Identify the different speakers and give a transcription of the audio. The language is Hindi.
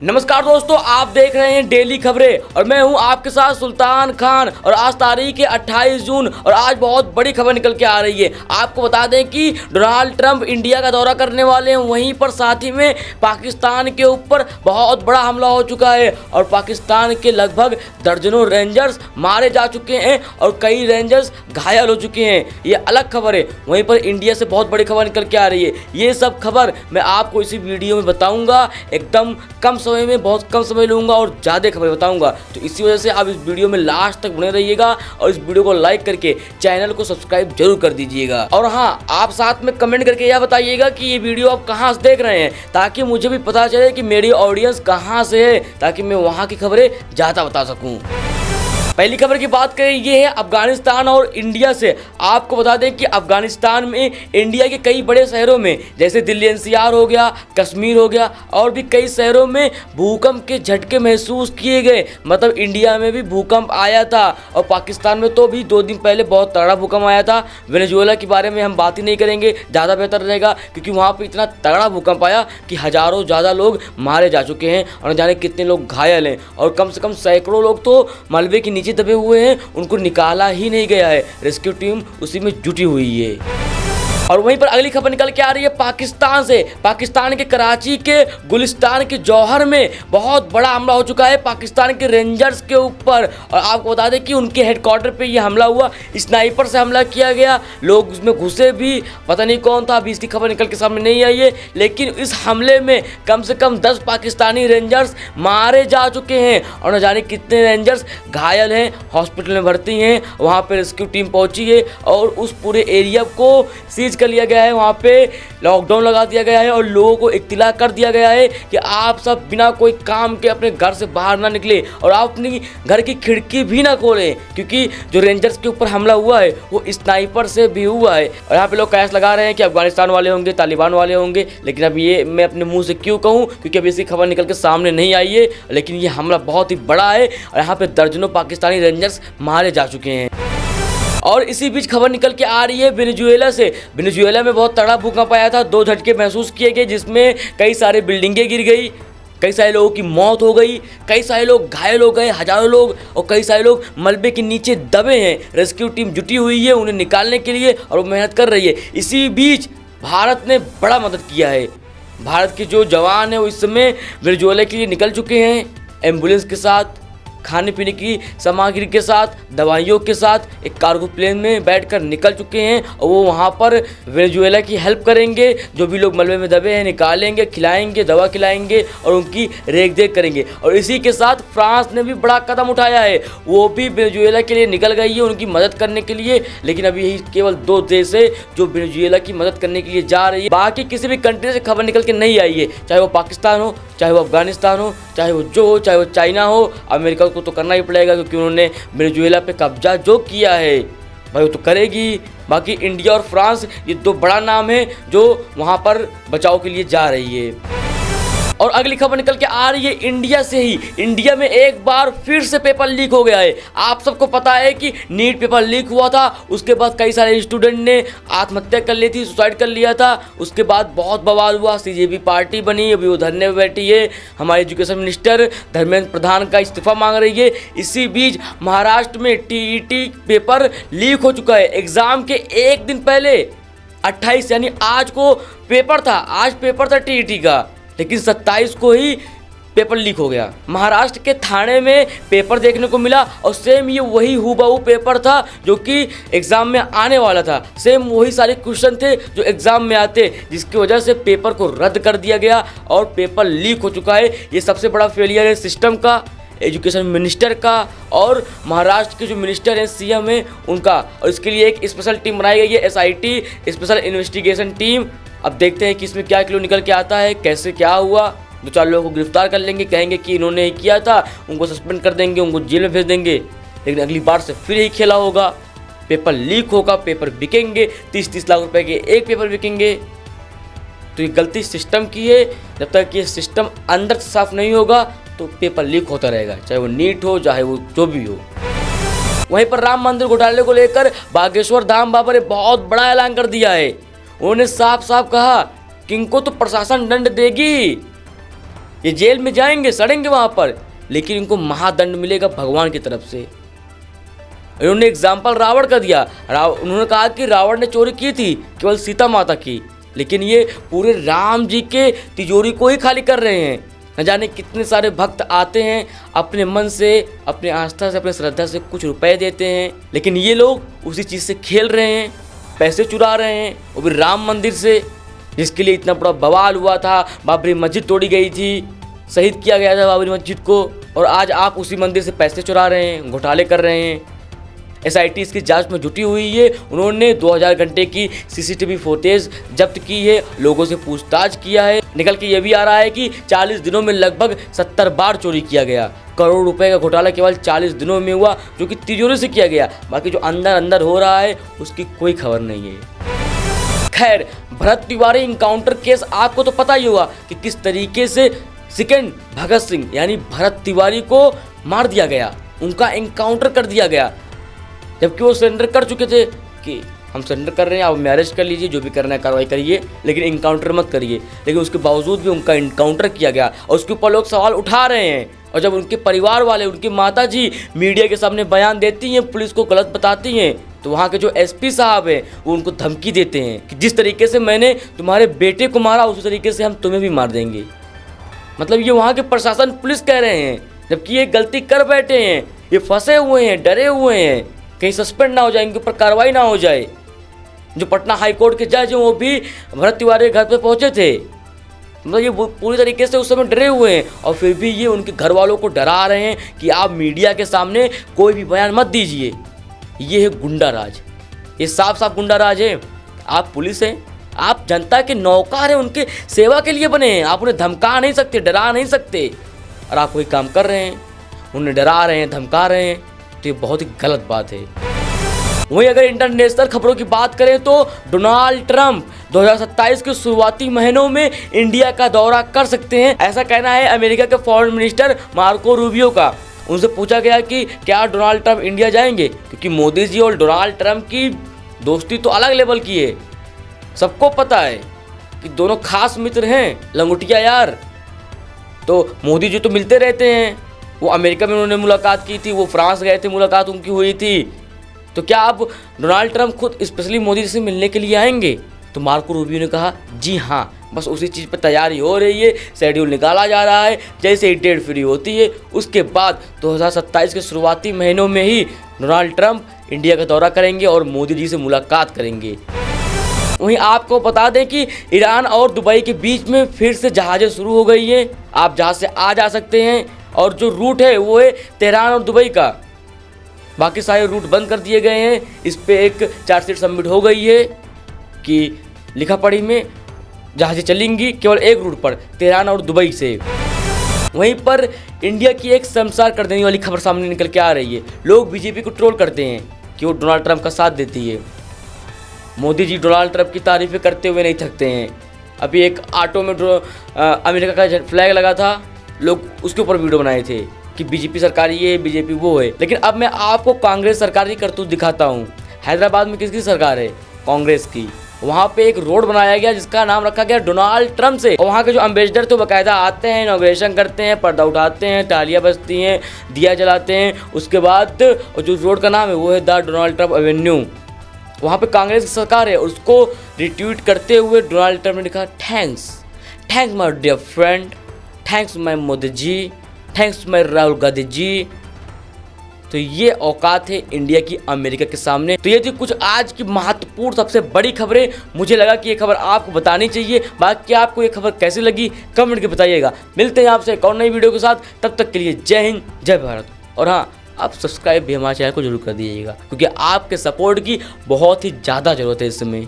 Speaker 1: नमस्कार दोस्तों, आप देख रहे हैं डेली खबरें और मैं हूं आपके साथ सुल्तान खान। और आज तारीख है 28 जून और आज बहुत बड़ी खबर निकल के आ रही है। आपको बता दें कि डोनाल्ड ट्रंप इंडिया का दौरा करने वाले हैं, वहीं पर साथ ही में पाकिस्तान के ऊपर बहुत बड़ा हमला हो चुका है और पाकिस्तान के लगभग दर्जनों रेंजर्स मारे जा चुके हैं और कई रेंजर्स घायल हो चुके हैं। ये अलग खबर है। वहीं पर इंडिया से बहुत बड़ी खबर निकल के आ रही है। ये सब खबर मैं आपको इसी वीडियो में बताऊंगा। एकदम कम समय में बहुत कम समय लूंगा और ज़्यादा खबरें बताऊंगा, तो इसी वजह से आप इस वीडियो में लास्ट तक बने रहिएगा और इस वीडियो को लाइक करके चैनल को सब्सक्राइब जरूर कर दीजिएगा। और हाँ, आप साथ में कमेंट करके यह बताइएगा कि ये वीडियो आप कहाँ से देख रहे हैं, ताकि मुझे भी पता चले कि मेरी ऑडियंस कहाँ से है, ताकि मैं वहाँ की खबरें ज़्यादा बता सकूँ। पहली खबर की बात करें, ये है अफगानिस्तान और इंडिया से। आपको बता दें कि अफगानिस्तान में इंडिया के कई बड़े शहरों में जैसे दिल्ली एनसीआर हो गया, कश्मीर हो गया और भी कई शहरों में भूकंप के झटके महसूस किए गए। मतलब इंडिया में भी भूकंप आया था और पाकिस्तान में तो भी 2 दिन पहले बहुत तगड़ा भूकंप आया था। वेनेजुएला के बारे में हम बात ही नहीं करेंगे, ज़्यादा बेहतर रहेगा, क्योंकि वहाँ पर इतना तगड़ा भूकंप आया कि हज़ारों ज़्यादा लोग मारे जा चुके हैं और न जाने कितने लोग घायल हैं और कम से कम सैकड़ों लोग तो मलबे के नीचे दबे हुए हैं, उनको निकाला ही नहीं गया है। रेस्क्यू टीम उसी में जुटी हुई है। और वहीं पर अगली खबर निकल के आ रही है पाकिस्तान से। पाकिस्तान के कराची के गुलिस्तान के जौहर में बहुत बड़ा हमला हो चुका है पाकिस्तान के रेंजर्स के ऊपर। और आपको बता दें कि उनके हेडक्वार्टर पे ये हमला हुआ, स्नाइपर से हमला किया गया। लोग उसमें घुसे भी, पता नहीं कौन था, अभी इसकी खबर निकल के सामने नहीं आई है। लेकिन इस हमले में कम से कम 10 पाकिस्तानी रेंजर्स मारे जा चुके हैं और न जाने कितने रेंजर्स घायल हैं, हॉस्पिटल में भर्ती हैं। वहाँ पर रेस्क्यू टीम पहुँची है और उस पूरे एरिया को सीज कर लिया गया है। वहाँ पे लॉकडाउन लगा दिया गया है और लोगों को इत्तला कर दिया गया है कि आप सब बिना कोई काम के अपने घर से बाहर ना निकले और आप अपनी घर की खिड़की भी ना खोलें, क्योंकि जो रेंजर्स के ऊपर हमला हुआ है वो स्नाइपर से भी हुआ है। और यहाँ पे लोग कयास लगा रहे हैं कि अफगानिस्तान वाले होंगे, तालिबान वाले होंगे, लेकिन अब ये मैं अपने मुँह से क्यों कहूँ, क्योंकि अभी इसकी खबर निकल के सामने नहीं आई है। लेकिन ये हमला बहुत ही बड़ा है और यहाँ पे दर्जनों पाकिस्तानी रेंजर्स मारे जा चुके हैं। और इसी बीच खबर निकल के आ रही है वेनेजुएला से। वेनेजुएला में बहुत तगड़ा भूकंप आया था, 2 झटके महसूस किए गए, जिसमें कई सारे बिल्डिंगें गिर गई, कई सारे लोगों की मौत हो गई, कई सारे लोग घायल हो गए, हजारों लोग, और कई सारे लोग मलबे के नीचे दबे हैं। रेस्क्यू टीम जुटी हुई है उन्हें निकालने के लिए और वो मेहनत कर रही है। इसी बीच भारत ने बड़ा मदद किया है। भारत के जो जवान हैं वो इस समय वेनेजुएला के लिए निकल चुके हैं, एम्बुलेंस के साथ, खाने पीने की सामग्री के साथ, दवाइयों के साथ एक कार्गो प्लेन में बैठकर निकल चुके हैं और वो वहाँ पर वेनेजुएला की हेल्प करेंगे। जो भी लोग मलबे में दबे हैं निकालेंगे, खिलाएंगे, दवा खिलाएंगे और उनकी रेख देख करेंगे। और इसी के साथ फ्रांस ने भी बड़ा कदम उठाया है, वो भी वेनेजुएला के लिए निकल गई है उनकी मदद करने के लिए। लेकिन अभी यही केवल 2 देश है जो वेनेजुएला की मदद करने के लिए जा रही है। बाकी किसी भी कंट्री से खबर निकल के नहीं आई है, चाहे वो पाकिस्तान हो, चाहे वो अफगानिस्तान हो, चाहे वो जो हो, चाहे वो चाइना हो। अमेरिका को तो करना ही पड़ेगा, क्योंकि उन्होंने वेनेजुएला पे कब्जा जो किया है भाई वो तो करेगी। बाकी इंडिया और फ्रांस ये 2 बड़ा नाम है जो वहाँ पर बचाव के लिए जा रही है। और अगली खबर निकल के आ रही है इंडिया से ही। इंडिया में एक बार फिर से पेपर लीक हो गया है। आप सबको पता है कि नीट पेपर लीक हुआ था, उसके बाद कई सारे स्टूडेंट ने आत्महत्या कर ली थी, सुसाइड कर लिया था। उसके बाद बहुत बवाल हुआ, सीजेपी पार्टी बनी, अभी वो धरने में बैठी है। हमारे एजुकेशन मिनिस्टर धर्मेंद्र प्रधान का इस्तीफा मांग रही है। इसी बीच महाराष्ट्र में टीईटी पेपर लीक हो चुका है। एग्जाम के एक दिन पहले 28 यानी आज को पेपर था, आज पेपर था टीईटी का, लेकिन 27 को ही पेपर लीक हो गया। महाराष्ट्र के थाने में पेपर देखने को मिला और सेम ये वही हूबहू पेपर था जो कि एग्ज़ाम में आने वाला था। सेम वही सारे क्वेश्चन थे जो एग्ज़ाम में आते, जिसकी वजह से पेपर को रद्द कर दिया गया और पेपर लीक हो चुका है। ये सबसे बड़ा फेलियर है सिस्टम का, एजुकेशन मिनिस्टर का और महाराष्ट्र के जो मिनिस्टर हैं, सीएम हैं, उनका। और इसके लिए एक स्पेशल टीम बनाई गई है, एसआईटी, स्पेशल इन्वेस्टिगेशन टीम। अब देखते हैं कि इसमें क्या क्लू निकल के आता है, कैसे क्या हुआ। 2-4 लोगों को गिरफ्तार कर लेंगे, कहेंगे कि इन्होंने ही किया था, उनको सस्पेंड कर देंगे, उनको जेल में भेज देंगे। लेकिन अगली बार से फिर यही खेला होगा, पेपर लीक होगा, पेपर बिकेंगे, 30-30 लाख रुपए के एक पेपर बिकेंगे। तो ये गलती सिस्टम की है। जब तक ये सिस्टम अंदर से साफ नहीं होगा तो पेपर लीक होता रहेगा, चाहे वो नीट हो, चाहे वो जो भी हो। वहीं पर राम मंदिर घोटाले को लेकर बागेश्वर धाम बाबा ने बहुत बड़ा ऐलान कर दिया है। उन्होंने साफ साफ कहा कि इनको तो प्रशासन दंड देगी, ये जेल में जाएंगे, सड़ेंगे वहाँ पर, लेकिन इनको महादंड मिलेगा भगवान की तरफ से। इन्होंने एग्जाम्पल रावण का दिया। उन्होंने कहा कि रावण ने चोरी की थी केवल सीता माता की, लेकिन ये पूरे राम जी के तिजोरी को ही खाली कर रहे हैं। न जाने कितने सारे भक्त आते हैं, अपने मन से, अपने आस्था से, अपने श्रद्धा से कुछ रुपए देते हैं, लेकिन ये लोग उसी चीज़ से खेल रहे हैं, पैसे चुरा रहे हैं, वो भी राम मंदिर से, जिसके लिए इतना बड़ा बवाल हुआ था। बाबरी मस्जिद तोड़ी गई थी, शहीद किया गया था बाबरी मस्जिद को, और आज आप उसी मंदिर से पैसे चुरा रहे हैं, घोटाले कर रहे हैं। SIT इसकी जांच में जुटी हुई है। उन्होंने 2000 घंटे की CCTV फुटेज जब्त की है, लोगों से पूछताछ किया है। निकल के ये भी आ रहा है कि 40 दिनों में लगभग 70 बार चोरी किया गया। करोड़ रुपए का घोटाला केवल 40 दिनों में हुआ, जो कि तिजोरी से किया गया। बाकी जो अंदर अंदर हो रहा है उसकी कोई खबर नहीं है। खैर, भरत तिवारी इनकाउंटर केस आपको तो पता ही होगा कि किस तरीके से सेकंड भगत सिंह यानी भरत तिवारी को मार दिया गया, उनका इनकाउंटर कर दिया गया, जबकि वो सरेंडर कर चुके थे कि हम सरेंडर कर रहे हैं, आप मैरिज कर लीजिए, जो भी करना है कार्रवाई करिए, लेकिन इनकाउंटर मत करिए। लेकिन उसके बावजूद भी उनका इनकाउंटर किया गया और उसके ऊपर लोग सवाल उठा रहे हैं। और जब उनके परिवार वाले, उनकी माता जी मीडिया के सामने बयान देती हैं, पुलिस को गलत बताती हैं, तो वहाँ के जो SP साहब हैं वो उनको धमकी देते हैं कि जिस तरीके से मैंने तुम्हारे बेटे को मारा उसी तरीके से हम तुम्हें भी मार देंगे। मतलब ये वहाँ के प्रशासन, पुलिस कह रहे हैं, जबकि ये गलती कर बैठे हैं, ये फंसे हुए हैं, डरे हुए हैं, कहीं सस्पेंड ना हो जाए, इनके ऊपर कार्रवाई ना हो जाए। जो पटना हाई कोर्ट के जज हैं वो भी भरत तिवारी के घर पे पहुंचे थे। मतलब ये पूरी तरीके से उस समय डरे हुए हैं, और फिर भी ये उनके घर वालों को डरा रहे हैं कि आप मीडिया के सामने कोई भी बयान मत दीजिए। ये है गुंडा राज, ये साफ साफ गुंडा राज है। आप पुलिस हैं, आप जनता के नौकर हैं, उनके सेवा के लिए बने हैं। आप उन्हें धमका नहीं सकते, डरा नहीं सकते, और आप वही काम कर रहे हैं, उन्हें डरा रहे हैं, धमका रहे हैं, तो ये बहुत ही गलत बात है। वहीं अगर इंटरनेशनल खबरों की बात करें तो डोनाल्ड ट्रंप 2027 के शुरुआती महीनों में इंडिया का दौरा कर सकते हैं, ऐसा कहना है अमेरिका के फॉरेन मिनिस्टर मार्को रूबियो का। उनसे पूछा गया कि क्या डोनाल्ड ट्रंप इंडिया जाएंगे, क्योंकि मोदी जी और डोनाल्ड ट्रंप की दोस्ती तो अलग लेवल की है। सबको पता है कि दोनों खास मित्र हैं, लंगोटिया यार। तो मोदी जी तो मिलते रहते हैं, वो अमेरिका में उन्होंने मुलाकात की थी, वो फ्रांस गए थे, मुलाकात उनकी हुई थी। तो क्या अब डोनाल्ड ट्रंप खुद स्पेशली मोदी जी से मिलने के लिए आएंगे? तो मार्को रूबियो ने कहा जी हाँ, बस उसी चीज़ पर तैयारी हो रही है, शेड्यूल निकाला जा रहा है। जैसे ही डेट फ्री होती है उसके बाद 2027 के शुरुआती महीनों में ही डोनाल्ड ट्रंप इंडिया का दौरा करेंगे और मोदी जी से मुलाकात करेंगे। वहीं आपको बता दें कि ईरान और दुबई के बीच में फिर से जहाज़ें शुरू हो गई हैं। आप जहाज़ से आ जा सकते हैं, और जो रूट है वो है तेहरान और दुबई का। बाकी सारे रूट बंद कर दिए गए हैं। इस पे एक चार्जशीट सबमिट हो गई है कि लिखा पढ़ी में जहाज़ें चलेंगी केवल एक रूट पर, तेहरान और दुबई से। वहीं पर इंडिया की एक शर्मसार कर देने वाली खबर सामने निकल के आ रही है। लोग बीजेपी को ट्रोल करते हैं कि वो डोनाल्ड ट्रंप का साथ देती है। मोदी जी डोनाल्ड ट्रंप की तारीफें करते हुए नहीं थकते हैं। अभी एक ऑटो में अमेरिका का फ्लैग लगा था, लोग उसके ऊपर वीडियो बनाए थे कि बीजेपी सरकार ये है, बीजेपी वो है। लेकिन अब मैं आपको कांग्रेस सरकार की करतूत दिखाता हूँ। हैदराबाद में किसकी सरकार है? कांग्रेस की। वहाँ पे एक रोड बनाया गया जिसका नाम रखा गया डोनाल्ड ट्रंप से, और वहाँ के जो एम्बेसडर तो बाकायदा आते हैं, इनॉग्रेशन करते हैं, पर्दा उठाते हैं, तालियां बजती हैं, दिया जलाते हैं। उसके बाद जो रोड का नाम है वो है द डोनाल्ड ट्रंप एवेन्यू। वहाँ पे कांग्रेस की सरकार है, उसको रिट्वीट करते हुए डोनाल्ड ट्रंप ने लिखा thanks my dear friend, thanks my Modi ji, thanks my Rahul Gandhi ji. तो ये औकात है इंडिया की अमेरिका के सामने। तो ये थी कुछ आज की महत्वपूर्ण सबसे बड़ी खबरें। मुझे लगा कि ये खबर आपको बतानी चाहिए। बाकी आपको ये खबर कैसी लगी कमेंट के बताइएगा। मिलते हैं आपसे एक और नई वीडियो के साथ, तब तक के लिए जय हिंद, जय भारत। और हाँ, आप सब्सक्राइब भी हमारे चैनल को जरूर कर दीजिएगा, क्योंकि आपके सपोर्ट की बहुत ही ज़्यादा ज़रूरत है इस समय।